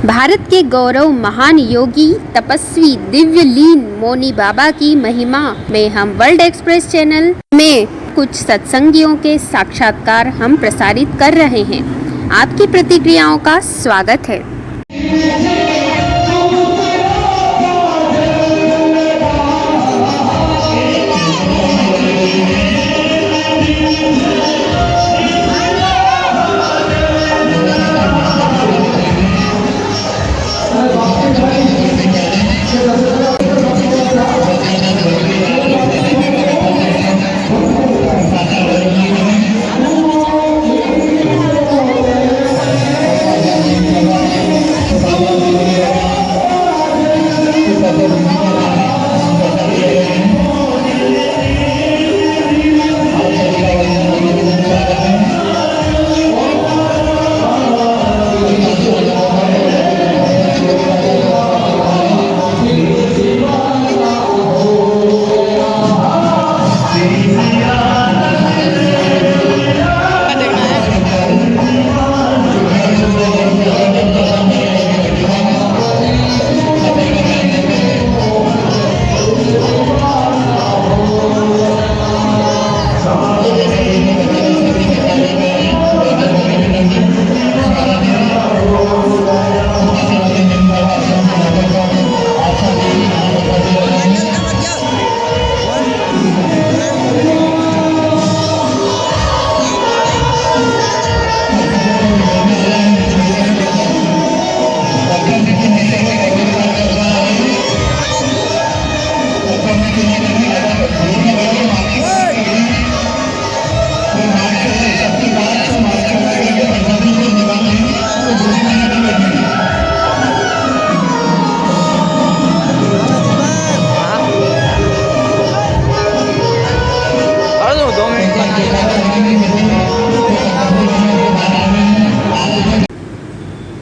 भारत के गौरव महान योगी तपस्वी दिव्यलीन मौनी बाबा की महिमा में हम वर्ल्ड एक्सप्रेस चैनल में कुछ सत्संगियों के साक्षात्कार हम प्रसारित कर रहे हैं। आपकी प्रतिक्रियाओं का स्वागत है।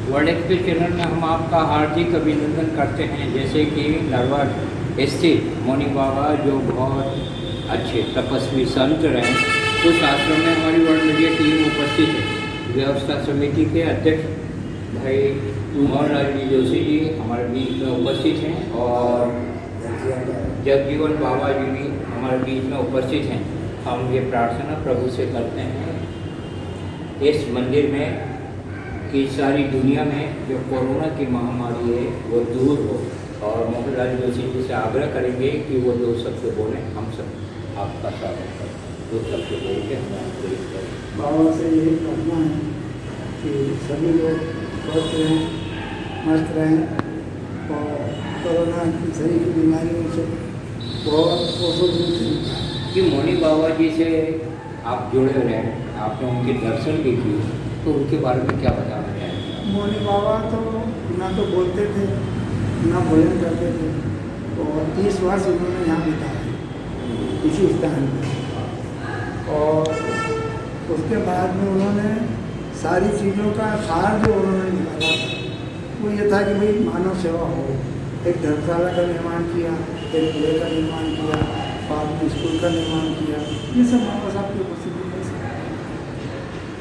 वर्ल्ड एक्सप्रेस चैनल में हम आपका हार्दिक अभिनंदन करते हैं। जैसे कि नरवर स्थित मौनी बाबा जो बहुत अच्छे तपस्वी संत रहे, उस आश्रम में हमारी वर्ल्ड मीडिया टीम उपस्थित है। व्यवस्था समिति के अध्यक्ष भाई मोहनलाल जी जोशी जी हमारे बीच में उपस्थित हैं और जगजीवन बाबा जी भी हमारे बीच में उपस्थित हैं। हम ये प्रार्थना प्रभु से करते हैं इस मंदिर में कि सारी दुनिया में जो कोरोना की महामारी है वो दूर हो, और मोहनलाल जोशी जी से आग्रह करेंगे कि वो दो शब्द बोलें। हम सब आपका स्वागत करें, दो शब्द बोल के हमें प्रेरित करें। बाबा से यही प्रार्थना है कि सभी लोग स्वस्थ रहें, मस्त रहें और कोरोना की शरीर की बीमारियों से बहुत कोशिश कि मौनी बाबा जी से आप जुड़े रहे, आपने उनके दर्शन भी किए, तो उनके बारे में क्या बताना चाहेंगे? मौनी बाबा तो ना तो बोलते थे ना भोजन करते थे, और 30 वर्ष उन्होंने यहाँ बिताए इसी स्थान पर। और उसके बाद में उन्होंने सारी चीज़ों का सार जो उन्होंने निकाला था वो ये था कि भाई मानव सेवा हो। एक धर्मशाला का निर्माण किया, एक कुएं का निर्माण किया, बाद में स्कूल का निर्माण किया। ये सब बाबा साहब की उपस्थिति में।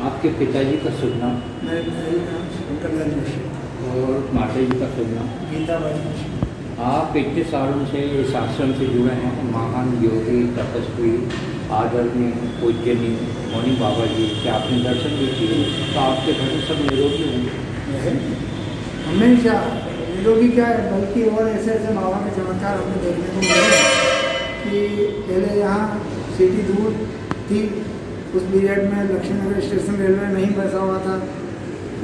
आपके पिताजी का शुभ नाम? मेरे नाम शंकरलाल जोशी और माता जी का शुभ नाम? गीताबाई जोशी। आप इतने सालों से इस आश्रम से जुड़े हैं। महान योगी तपस्वी आदरणीय पूजनीय मौनी बाबा जी के आपने दर्शन भी किए, तो आपके घर में सब निरोगी होंगे? हमेशा निरोगी क्या है, बल्कि और ऐसे ऐसे बाबा के चमत्कार हमें देखने को मिले कि पहले यहाँ सिटी दूर थी, उस पीरियड में लक्ष्मीनगर स्टेशन रेलवे नहीं बसा हुआ था।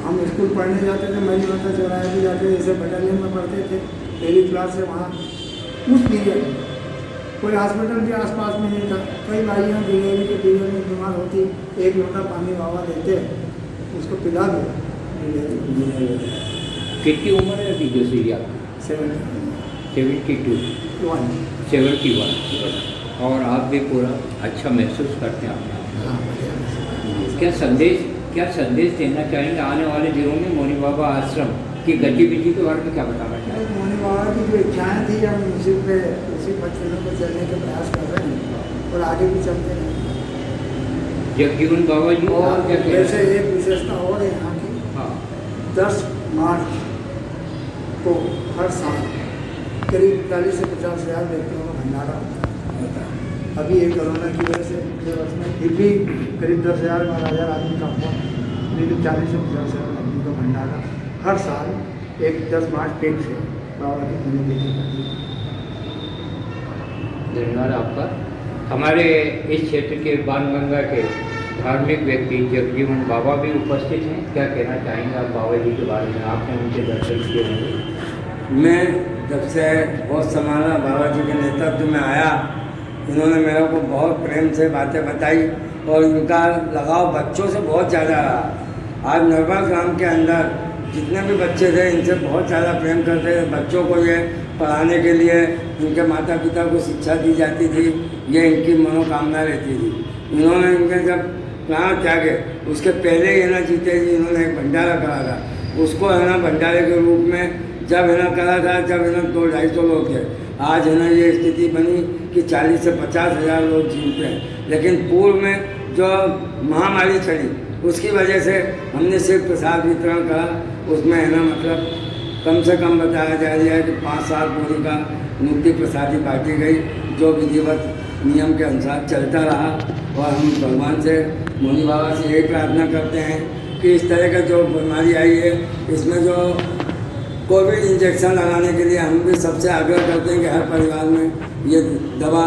हम स्कूल पढ़ने जाते थे, मरी माता चौराहे भी जाते थे, जैसे बटालियन में पढ़ते थे पहली क्लास से वहाँ। उस पीरियड में कोई हॉस्पिटल के आसपास में नहीं था। कई भाइयों डिलीवरी के पीरियड में बीमार होती, एक लोटा पानी बाबा देते, उसको पिला दो, डिलीवरी। कितनी उम्र है अभी जोशी जी आपकी? 71 और आप भी पूरा अच्छा महसूस करते हैं अपने? क्या संदेश देना चाहेंगे आने वाले दिनों में मौनी बाबा आश्रम की गतिविधि के बारे में क्या बताना चाहेंगे? मौनी बाबा की जो इच्छाएँ थी, हम उसी पथ्यों पर चलने का प्रयास कर रहे हैं और आगे भी चलते रहेंगे। जगजीवन बाबा जी और जैसे एक विशेषता और है यहाँ की, 10 मार्च को हर साल करीब 40 से 50 हज़ार व्यक्तियों का भंडारा होता है। अभी ये कोरोना की वजह से पिछले वर्ष में फिर भी करीब 10,000 12,000 आदमी का हुआ, लेकिन 40 से 50 हज़ार आदमी का भंडारा हर साल एक 10 मार्च टेक से बाबा की पुण्यतिथि जाती है। धन्यवाद आपका। हमारे इस क्षेत्र के बाणगंगा के धार्मिक व्यक्ति जगजीवन बाबा भी उपस्थित हैं। क्या कहना चाहेंगे आप बाबा जी के बारे में? आपने उनके दर्शन किए होंगे। मैं जब से बहुत संभाला बाबा जी के नेतृत्व में आया, इन्होंने मेरे को बहुत प्रेम से बातें बताई और इनका लगाव बच्चों से बहुत ज़्यादा रहा। आज नरवा ग्राम के अंदर जितने भी बच्चे थे इनसे बहुत ज़्यादा प्रेम करते थे। बच्चों को ये पढ़ाने के लिए इनके माता पिता को शिक्षा दी जाती थी, ये इनकी मनोकामना रहती थी। इन्होंने इनके जब प्राण त्यागे उसके पहले ही है ना जीते जी इन्होंने एक भंडारा करा था। उसको है ना भंडारे के रूप में जब है ना करा था, जब है ना 200-250 लोग थे। आज है ना ये स्थिति बनी कि 40 से 50 हज़ार लोग जीवते हैं। लेकिन पूर्व में जो महामारी चली उसकी वजह से हमने सिर्फ प्रसाद वितरण करा। उसमें है ना मतलब कम से कम बताया जा रहा है कि 5-7 बोरी का मुक्ति प्रसादी बांटी गई, जो विधिवत नियम के अनुसार चलता रहा। और हम भगवान से मोनी बाबा से यही प्रार्थना करते हैं कि इस तरह का जो बीमारी आई है इसमें जो कोविड इंजेक्शन लगाने के लिए हम भी सबसे आग्रह करते हैं कि हर परिवार में ये दवा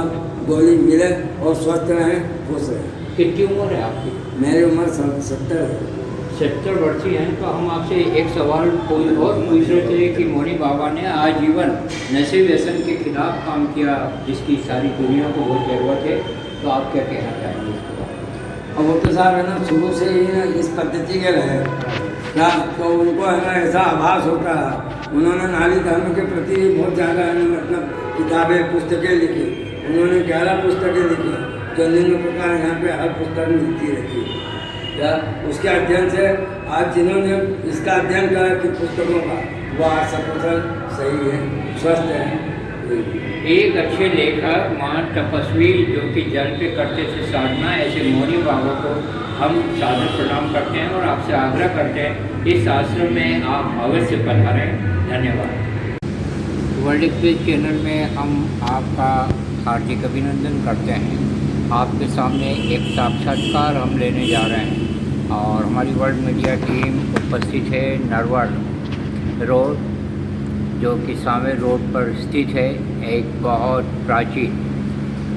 गोली मिले और स्वस्थ रहें, खुश रहें। कितनी उम्र है आपकी? मेरी उम्र 70 है। 70 वर्षीय हैं। तो हम आपसे एक सवाल कोई और पूछ रहे थे कि मोनी बाबा ने आजीवन नशे व्यसन के खिलाफ काम किया, जिसकी सारी दुनिया को बहुत जरूरत है। तो आप क्या कहना चाहेंगे इसके बारे में? और वो तो साहब है ना शुरू से ही ना इस पद्धति के रहे ना, तो उनको है ना ऐसा आभास होता है। उन्होंने नारी धर्म के प्रति भी बहुत ज़्यादा है ना मतलब किताबें पुस्तकें लिखी। उन्होंने 11 पुस्तकें लिखी जो निम्न प्रकार यहाँ पे हर पुस्तक मिलती रहती है। या उसके अध्ययन से आज जिन्होंने इसका अध्ययन करा कि पुस्तकों का वो आज सकुशल सही है, स्वस्थ है। एक अच्छे लेखक, महान तपस्वी जो कि जल पे करते थे साधना, ऐसे मोनी बाबा को हम सादर प्रणाम करते हैं और आपसे आग्रह करते हैं इस आश्रम में आप अवश्य पधारें। धन्यवाद। वर्ल्ड एक्सप्रेस चैनल में हम आपका हार्दिक अभिनंदन करते हैं। आपके सामने एक साक्षात्कार हम लेने जा रहे हैं और हमारी वर्ल्ड मीडिया टीम उपस्थित है नरवर रोड, जो कि सावे रोड पर स्थित है एक बहुत प्राचीन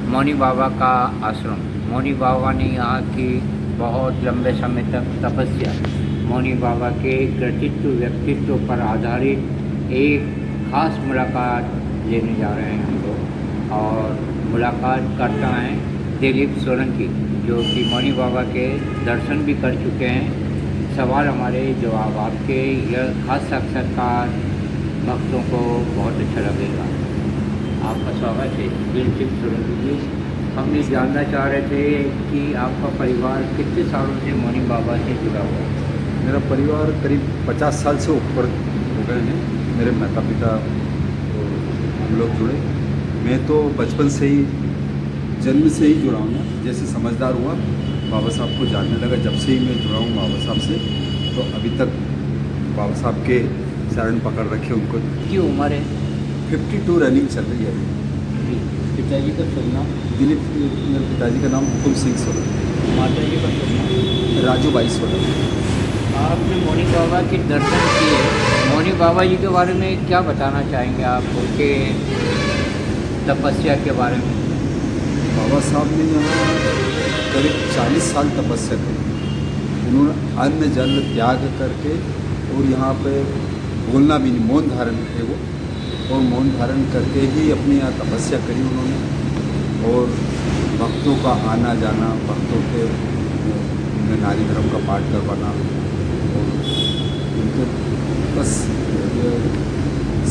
मोनी बाबा का आश्रम। मोनी बाबा ने यहाँ की बहुत लंबे समय तक तपस्या, मोनी बाबा के कृतित्व व्यक्तित्व पर आधारित एक खास मुलाकात लेने जा रहे हैं हम लोग। और मुलाकात करता है दिलीप सोलंकी, जो कि मोनी बाबा के दर्शन भी कर चुके हैं। सवाल हमारे जवाब आपके, यह खास साक्षात्कार भक्तों को बहुत अच्छा लगेगा। आपका स्वागत है दिलीप सोलंकी जी। हम ये जानना चाह रहे थे कि आपका परिवार कितने सालों से मोनी बाबा से जुड़ा हुआ है? मेरा परिवार करीब 50 साल से ऊपर हो गए हैं। मेरे माता पिता और हम लोग जुड़े। मैं तो बचपन से ही, जन्म से ही जुड़ा हूँ। जैसे समझदार हुआ बाबा साहब को जानने लगा, जब से ही मैं जुड़ा हूँ बाबा साहब से, तो अभी तक बाबा साहब के शरण पकड़ रखे उनको। की उम्र है? 52 रनिंग चल रही है। पिताजी का शुभ नाम? दिलीप, मेरे पिताजी का नाम हुकुम सिंह सोलंकी। माता जी का शुभ नाम? राजू बाई सोलंकी। आपने मोनी बाबा के दर्शन किए, मोनी बाबा जी के बारे में क्या बताना चाहेंगे आप, उनके तपस्या के बारे में? बाबा साहब ने यहाँ करीब 40 साल तपस्या करी। उन्होंने अन्न जल त्याग करके और यहाँ पे बोलना भी नहीं, मौन धारण थे वो, और मौन धारण करके ही अपनी यहाँ तपस्या करी उन्होंने। और भक्तों का आना जाना, भक्तों के उन्हें नारी धर्म का पाठ करवाना, और उनके बस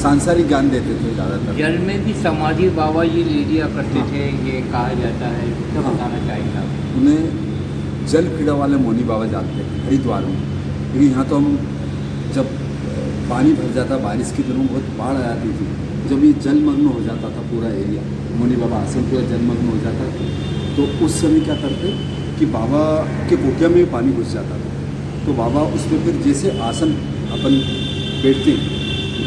सांसारिक ज्ञान देते थे ज़्यादातर। जल में भी समाधि बाबा जी ले लिया करते थे, ये कहा जाता है। क्या बताना चाहेंगे आप? उन्हें जल पीड़ा वाले मोनी बाबा जाते थे हरिद्वार में, क्योंकि यहाँ तो हम जब पानी भर जाता, बारिश के दिनों बहुत बाढ़ आ जाती थी, जब ये जलमग्न हो जाता था पूरा एरिया, मोनी बाबा आश्रम पूरा जलमग्न हो जाता था, तो उस समय क्या करते कि बाबा के कोठिया में भी पानी घुस जाता था। तो बाबा उसमें फिर जैसे आसन अपन बैठते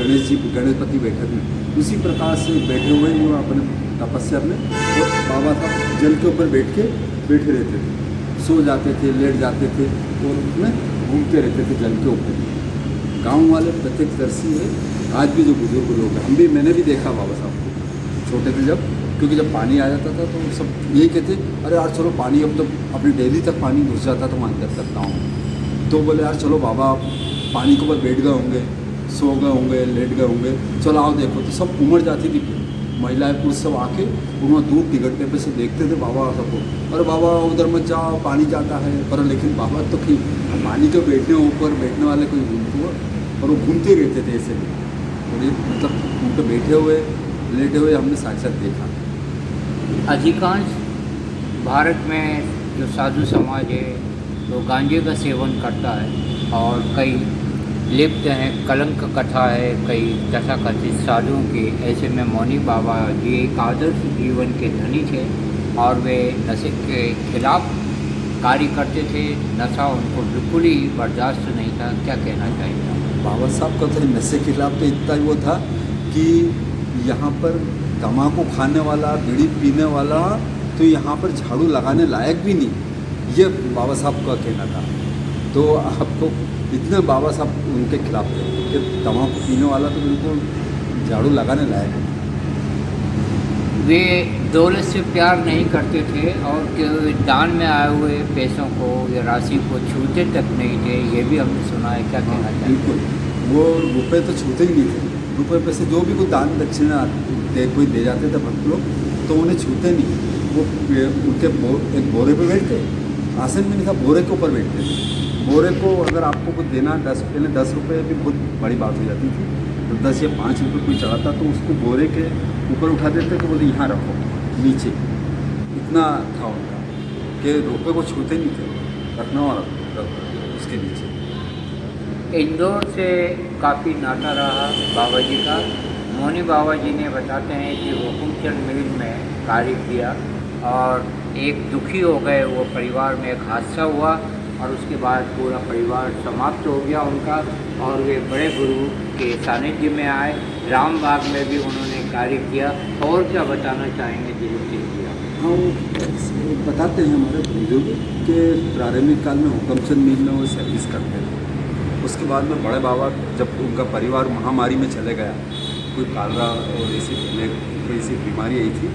गणेश जी गणपति बैठक में उसी प्रकार से बैठे हुए वो अपने तपस्या में, और बाबा साहब जल के ऊपर बैठे रहते थे, सो जाते थे, लेट जाते थे और उसमें घूमते रहते थे जल के ऊपर। गांव वाले प्रत्यक्षदर्शी है, आज भी जो बुजुर्ग लोग हैं, मैंने भी देखा बाबा साहब को छोटे थे जब, क्योंकि जब पानी आ जाता था तो सब यही कहते अरे यार चलो पानी, अब तो अपनी डेली तक पानी घुस जाता था वहाँ अंदर तक गाँव, तो बोले यार चलो बाबा पानी के ऊपर बैठ गए होंगे, सो गए होंगे, लेट गए होंगे, चलो आओ देखो। तो सब उमड़ जाती थी, महिलाएं पुरुष सब आके वहाँ दूर तिगड़ने पे से देखते थे बाबा सबको, अरे बाबा उधर मत जाओ पानी जाता है, पर लेकिन बाबा तो कि पानी के ऊपर बैठने वाले कोई घूमते हुए, और वो घूमते रहते थे ऐसे, और ये मतलब उन पर बैठे हुए लेटे हुए हमने साक्षात देखा। अधिकांश भारत में जो साधु समाज है वो गांजे का सेवन करता है, और कई लिप्त हैं, कलंक कथा है कई तथाकथित साधुओं की। ऐसे में मौनी बाबा जी एक आदर्श जीवन के धनी थे और वे नशे के खिलाफ कार्य करते थे। नशा उनको बिल्कुल ही बर्दाश्त नहीं था। क्या कहना चाहिए बाबा साहब का तो नशे के खिलाफ तो इतना ही वो था कि यहाँ पर तम्बाकू खाने वाला, बीड़ी पीने वाला तो यहाँ पर झाड़ू लगाने लायक भी नहीं, ये बाबा साहब का कहना था। तो आपको इतने बाबा साहब उनके खिलाफ थे कि तम्बाकू पीने वाला तो बिल्कुल झाड़ू लगाने लायक नहीं। वे दौलत से प्यार नहीं करते थे और दान में आए हुए पैसों को या राशि को छूते तक नहीं थे, ये भी हमने सुना है। क्या कहना चाहिए? बिल्कुल, वो रुपए तो छूते ही नहीं थे। रुपए पैसे जो भी कोई दान दक्षिणा कोई दे जाते थे भक्त लोग, तो उन्हें छूते नहीं। वो उनके एक बोरे पे बैठते, आसन में नहीं था, बोरे के ऊपर बैठते थे। बोरे को अगर आपको कुछ देना, पहले 10 रुपये भी बहुत बड़ी बात हो जाती थी, तो 10 या 5 रुपये कोई चढ़ाता तो उसको बोरे के ऊपर उठा देते कि बोले यहाँ रखो नीचे। इतना था उनका कि रुपये को छूते नहीं थे, रखना और उसके नीचे। इंदौर से काफ़ी नाता रहा बाबा जी का। मौनी बाबा जी ने बताते हैं कि हुकुमचंद मिल में कार्य किया और एक दुखी हो गए वो परिवार में, एक हादसा हुआ और उसके बाद पूरा परिवार समाप्त हो गया उनका, और वे बड़े गुरु के सानिध्य में आए। रामबाग में भी उन्होंने कार्य किया। और क्या बताना चाहेंगे जिससे किया? हाँ, वो बताते हैं हमारे बुजुर्ग कि प्रारंभिक काल में हुकुमचंद मिल में वो सर्विस करते थे। उसके बाद में बड़े बाबा जब उनका परिवार महामारी में चले गया, कोई कालरा और ऐसी कोई ऐसी बीमारी आई थी,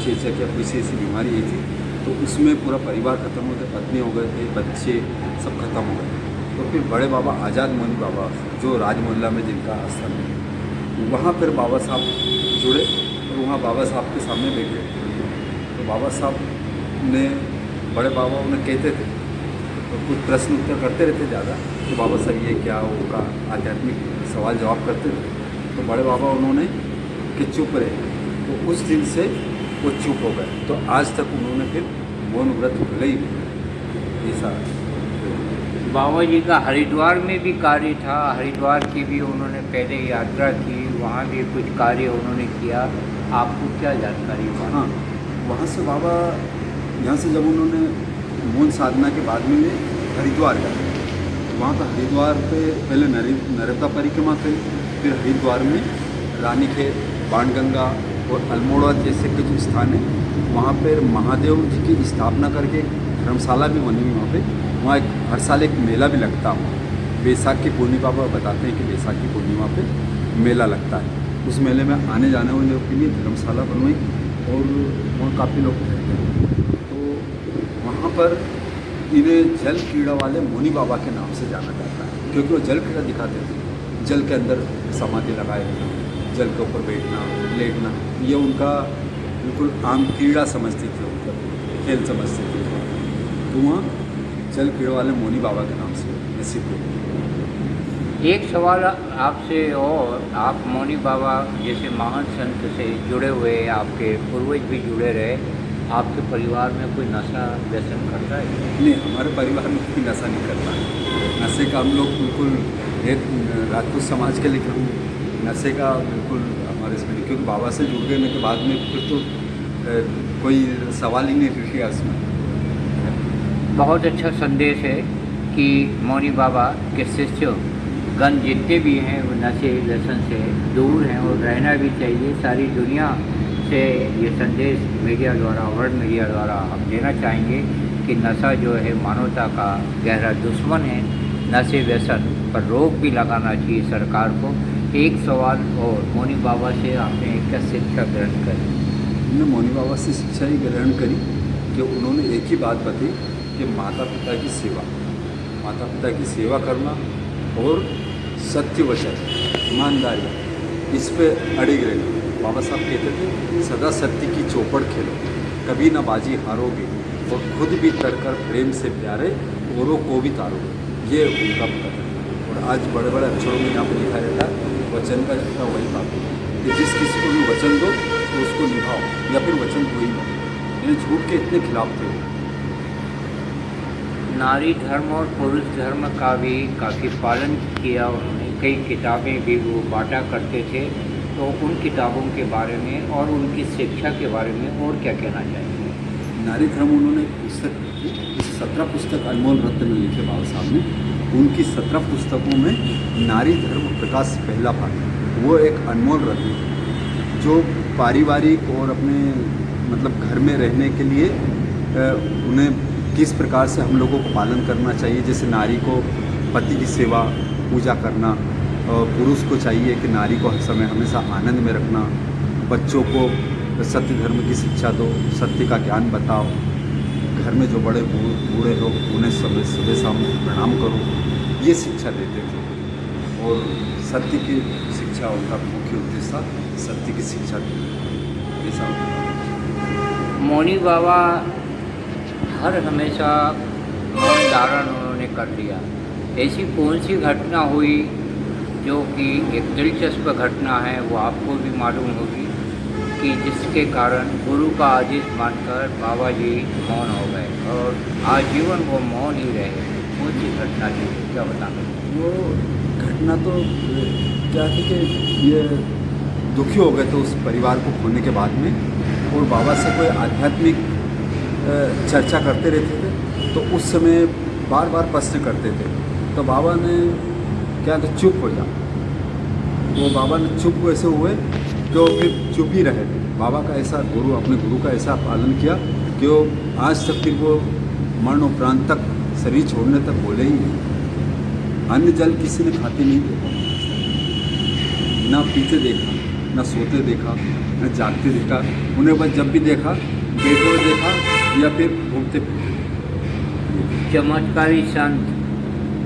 चेचक या कोई ऐसी बीमारी आई थी, तो उसमें पूरा परिवार ख़त्म हो गया, पत्नी हो गए थे, बच्चे सब खत्म हो गए। तो फिर बड़े बाबा आज़ाद मौनी बाबा जो राजमोहल्ला में जिनका आस्थान है, वहाँ फिर बाबा साहब जुड़े और वहाँ बाबा साहब के सामने बैठे। तो बाबा साहब ने, बड़े बाबा उन्हें कहते थे तो कुछ प्रश्न उत्तर करते रहते ज़्यादा, तो बाबा साहब ये क्या होगा, आध्यात्मिक सवाल जवाब करते थे। तो बड़े बाबा उन्होंने कि चुप रहे, तो उस दिन से वो चुप हो गए। तो आज तक उन्होंने फिर मौन व्रत भले ही ऐसा। बाबा जी का हरिद्वार में भी कार्य था, हरिद्वार की भी उन्होंने पहले यात्रा की, वहाँ भी कुछ कार्य उन्होंने किया। आपको क्या जानकारी हुआ? हाँ, वहाँ से बाबा, यहाँ से जब उन्होंने मौन साधना के बाद में वे हरिद्वार गए, वहाँ पर हरिद्वार पे पहले नर्मदा परिक्रमा करी, फिर हरिद्वार में रानीखेत, बाणगंगा और अल्मोड़ा जैसे के जो स्थान है, वहाँ पर महादेव जी की स्थापना करके धर्मशाला भी बनी हुई वहाँ पे। वहाँ हर साल एक मेला भी लगता है। बैसाख की पूर्णिमा पर बताते हैं कि बैसाख की पूर्णिमा पे मेला लगता है। उस मेले में आने जाने वाले लोग के लिए धर्मशाला बनवाई और वहाँ काफ़ी लोग रहते हैं। तो वहाँ पर इन्हें जल कीड़ा वाले मौनी बाबा के नाम से जाना जाता है, क्योंकि वो जल कीड़ा दिखाते थे। जल के अंदर समाधि लगाए रखना, जल के ऊपर बैठना, लेटना, ये उनका बिल्कुल आम कीड़ा समझती थी, उनका खेल समझती थी। तो वहाँ जल कीड़ा वाले मौनी बाबा के नाम से प्रसिद्ध है। एक सवाल आपसे, और आप मौनी बाबा जैसे महान संत से जुड़े हुए, आपके पूर्वज भी जुड़े रहे, आपके परिवार में कोई नशा व्यसन करता है? नहीं, हमारे परिवार में कोई नशा नहीं करता है। नशे का हम लोग बिल्कुल एक राजपूत समाज के लिए हम नशे का बिल्कुल हमारे इसमें नहीं, क्योंकि बाबा से जुड़ गए के बाद में फिर तो कोई सवाल ही नहीं किया उसमें। बहुत अच्छा संदेश है कि मौनी बाबा के शिष्य गण जितने भी हैं वो नशे व्यसन से दूर हैं और रहना भी चाहिए। सारी दुनिया से ये संदेश मीडिया द्वारा, वर्ल्ड मीडिया द्वारा हम देना चाहेंगे कि नशा जो है मानवता का गहरा दुश्मन है। नशे व्यसन पर रोक भी लगाना चाहिए सरकार को। एक सवाल और, मौनी बाबा से आपने क्या शिक्षा ग्रहण करी? हमने मौनी बाबा से शिक्षा ही ग्रहण करी कि उन्होंने एक ही बात बताई कि माता पिता की सेवा करना और सत्य वचन, ईमानदारी, इस पे अड़िग रहना। बाबा साहब कहते थे सदा सत्य की चौपड़ खेलो, कभी ना बाजी हारोगे और खुद भी तरकर प्रेम से प्यारे औरों को भी तारोगे। ये उनका कथन है। और आज बड़े बड़े अक्षरों में यहाँ पर लिखा रहता है वचन का जितना वही बात है कि जिस किसी को भी वचन दो तो उसको निभाओ, या फिर वचन दो ही नहीं। ये झूठ के इतने खिलाफ थे। नारी धर्म और पुरुष धर्म का भी काफ़ी पालन किया उन्होंने। कई किताबें भी वो बांटा करते थे। तो उन किताबों के बारे में और उनकी शिक्षा के बारे में और क्या कहना चाहेंगे? नारी धर्म उन्होंने पुस्तक लिखी, 17 पुस्तक अनमोल रत्न में लिखे बाबा साहब ने। उनकी 17 पुस्तकों में नारी धर्म प्रकाश पहला भाग, वो एक अनमोल रत्न है जो पारिवारिक और अपने मतलब घर में रहने के लिए उन्हें किस प्रकार से हम लोगों को पालन करना चाहिए। जैसे नारी को पति की सेवा पूजा करना, पुरुष को चाहिए कि नारी को हर समय हमेशा आनंद में रखना, बच्चों को सत्य धर्म की शिक्षा दो, सत्य का ज्ञान बताओ, घर में जो बड़े बूढ़े लोग उन्हें सुबह शाम प्रणाम करो, ये शिक्षा देते थे। और सत्य की शिक्षा उनका मुख्य उद्देश्य था, सत्य की शिक्षा देना। ऐसा मौनी बाबा हर हमेशा मौन धारण उन्होंने कर दिया। ऐसी कौन सी घटना हुई जो कि एक दिलचस्प घटना है, वो आपको भी मालूम होगी, कि जिसके कारण गुरु का आदेश मानकर बाबा जी मौन हो गए और आजीवन वो मौन ही रहे? कौन सी घटना थी, क्या बताना? वो घटना तो क्या थी कि ये दुखी हो गए थे उस परिवार को खोने के बाद में, और बाबा से कोई आध्यात्मिक चर्चा करते रहते थे। तो उस समय बार बार प्रश्न करते थे, तो बाबा ने क्या कि चुप हो जा। वो बाबा ने चुप वैसे हुए कि वो फिर चुप ही रहे। बाबा का ऐसा अपने गुरु का ऐसा पालन किया कि वो आज तक फिर वो मरण उपरांत तक, शरीर छोड़ने तक बोले ही नहीं। अन्न जल किसी ने खाते नहीं देखा, ना पीते देखा, ना सोते देखा, ना जागते देखा। उन्हें बस जब भी देखा बैठे हुए देखा या फिर घूमते फिरते। चमत्कारी संत,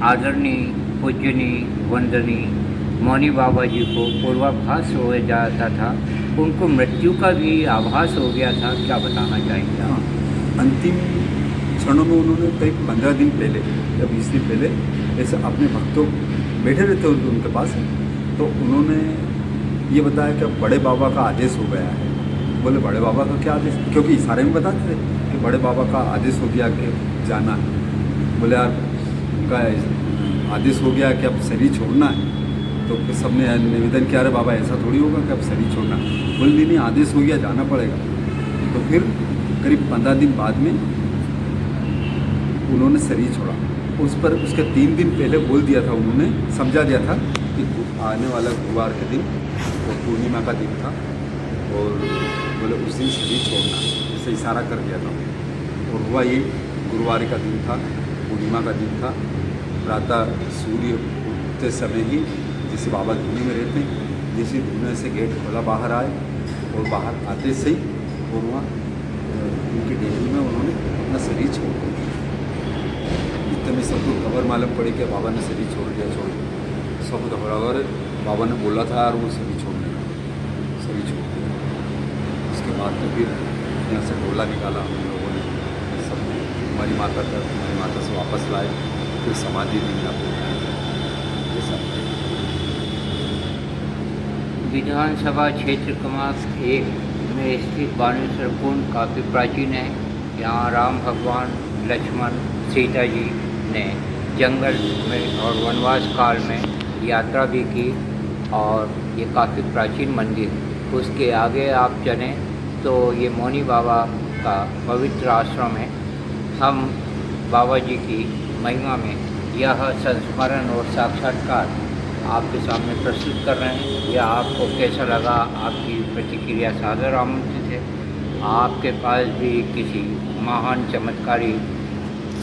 आदरणीय, पूजनीय, वंदनीय मौनी बाबा जी को पूर्वाभास हो जाता था, उनको मृत्यु का भी आभास हो गया था। क्या बताना चाहेंगे? हाँ, अंतिम क्षणों में उन्होंने करीब 15 दिन पहले या 20 दिन पहले ऐसे अपने भक्तों बैठे रहते उनके पास, तो उन्होंने ये बताया कि बड़े बाबा का आदेश हो गया है। बोले बड़े बाबा का क्या आदेश? क्योंकि इशारे में बताते थे कि बड़े बाबा का आदेश हो गया कि जाना है। बोले यार उनका आदेश हो गया कि अब शरीर छोड़ना है। तो फिर सबने निवेदन किया, अरे बाबा ऐसा थोड़ी होगा कि अब शरीर छोड़ना। बोले नहीं, आदेश हो गया, जाना पड़ेगा। तो फिर करीब 15 दिन बाद में उन्होंने शरीर छोड़ा। उस पर उसके 3 दिन पहले बोल दिया था, उन्होंने समझा दिया था कि आने वाला गुरुवार के दिन, वो पूर्णिमा का दिन था, और बोले उस दिन शरीर छोड़ना, ऐसे इशारा कर दिया था। और हुआ ये, गुरुवार का दिन था, पूर्णिमा का दिन था। प्रातः सूर्य उगते समय ही, जैसे बाबा धुने में रहते हैं, जैसे धुने से गेट खोला बाहर आए, और बाहर आते से ही और वहाँ उनकी डेहरी में उन्होंने अपना शरीर छोड़ दिया। इतने में सबको खबर मालूम पड़ी कि बाबा ने शरीर छोड़ दिया। सब घबरा गए, बाबा ने बोला था यार वो शरीर छोड़ने का, शरीर छोड़ दिया। उसके बाद तो फिर यहाँ से डोला निकाला हम लोगों ने, सब हमारी माता से वापस लाए, फिर समाधि दी यहाँ पे। विधानसभा क्षेत्र क्रमांक 1 में स्थित बानेश्वर कुंड काफ़ी प्राचीन है। यहाँ राम भगवान, लक्ष्मण, सीता जी ने जंगल में और वनवास काल में यात्रा भी की, और ये काफ़ी प्राचीन मंदिर। उसके आगे आप चलें तो ये मौनी बाबा का पवित्र आश्रम है। हम बाबा जी की महिमा में यह संस्मरण और साक्षात्कार आपके सामने प्रस्तुत कर रहे हैं। यह आपको कैसा लगा, आपकी प्रतिक्रिया सादर आमंत्रित है। आपके पास भी किसी महान चमत्कारी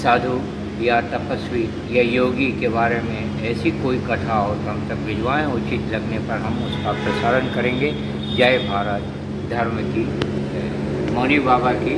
साधु या तपस्वी या योगी के बारे में ऐसी कोई कथा हो तो हम तक भिजवाएँ। उचित लगने पर हम उसका प्रसारण करेंगे। जय भारत, धर्म की, मौनी बाबा की।